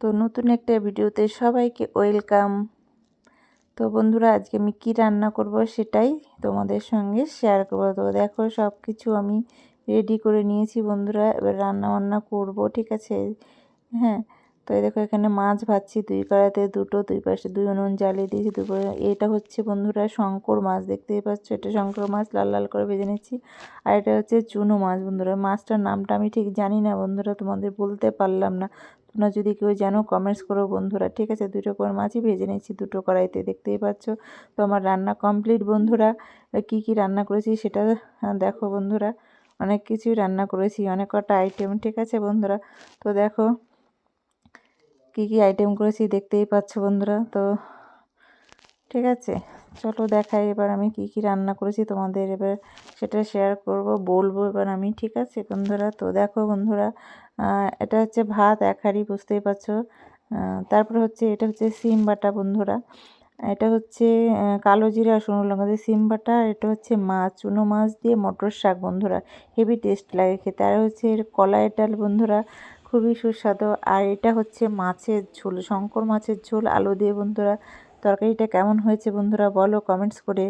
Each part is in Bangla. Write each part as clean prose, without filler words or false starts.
তো নতুন একটা ভিডিওতে সবাইকে ওয়েলকাম। তো বন্ধুরা, আজকে আমি কি রান্না করব সেটাই তোমাদের সঙ্গে শেয়ার করব। তো দেখো, সব কিছু আমি রেডি করে নিয়েছি বন্ধুরা, এবার রান্না বান্না করব, ঠিক আছে। হ্যাঁ, তো এই দেখো এখানে মাছ ভাজছি, 2 কড়াইতে দুই পাশে 2 উনুন জ্বালিয়ে দিয়েছি। দুপুরে এটা হচ্ছে বন্ধুরা শঙ্কর মাছ, দেখতেই পাচ্ছ, এটা শঙ্কর মাছ লাল লাল করে ভেজে নিচ্ছি। আর এটা হচ্ছে চুনো মাছ বন্ধুরা। মাছটার নামটা আমি ঠিক জানি না বন্ধুরা, তোমাদের বলতে পারলাম না। তোমরা যদি কেউ জানো কমেন্টস করো বন্ধুরা, ঠিক আছে। 2 রকমের মাছই ভেজে নিচ্ছি 2টো কড়াইতে, দেখতেই পাচ্ছ। তো আমার রান্না কমপ্লিট বন্ধুরা। কি কি রান্না করেছি সেটা দেখো বন্ধুরা। অনেক কিছুই রান্না করেছি, অনেক কটা আইটেম, ঠিক আছে বন্ধুরা। তো দেখো কি কি আইটেম করেছি দেখতেই পাচ্ছ বন্ধুরা। তো ঠিক আছে, চলো দেখাই এবার আমি কি কি রান্না করেছি তোমাদের, এবার সেটা শেয়ার করব, বলবো এবার আমি, ঠিক আছে বন্ধুরা। তো দেখো বন্ধুরা, এটা হচ্ছে ভাত 1 হাঁড়ি, বুঝতেই পারছো। তারপরে হচ্ছে এটা হচ্ছে সিম বাটা বন্ধুরা। এটা হচ্ছে কালো জিরা শুকনো লঙ্কা দিয়ে সিম বাটা। আর এটা হচ্ছে মাছ, চুনো মাছ দিয়ে মটর শাক বন্ধুরা, হেভি টেস্ট লাগে খেতে। আর হচ্ছে এর কলাই ডাল বন্ধুরা, খুবই সুস্বাদু। আর এটা হচ্ছে মাছের ঝোল, শঙ্কর মাছের ঝোল আলু দিয়ে বন্ধুরা। তরকারিটা কেমন হয়েছে বন্ধুরা বলো কমেন্টস করে।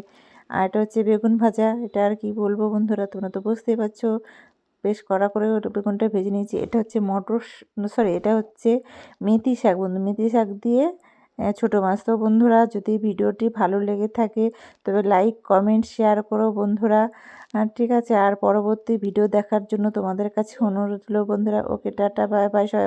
আর এটা হচ্ছে বেগুন ভাজা, এটা আর কি বলবো বন্ধুরা, তোমরা তো বুঝতেই পারছো। বেশ কড়া করে বেগুনটা ভেজে নিয়েছি। এটা হচ্ছে এটা হচ্ছে মেথি শাক বন্ধু, মেথি শাক দিয়ে ছোটো মাছ। তো বন্ধুরা, যদি ভিডিওটি ভালো লেগে থাকে তবে লাইক কমেন্ট শেয়ার করো বন্ধুরা, ঠিক আছে। আর পরবর্তী ভিডিও দেখার জন্য তোমাদের কাছে অনুরোধ রইলো বন্ধুরা। ওকে, টাটা, বাই বাই সবাই।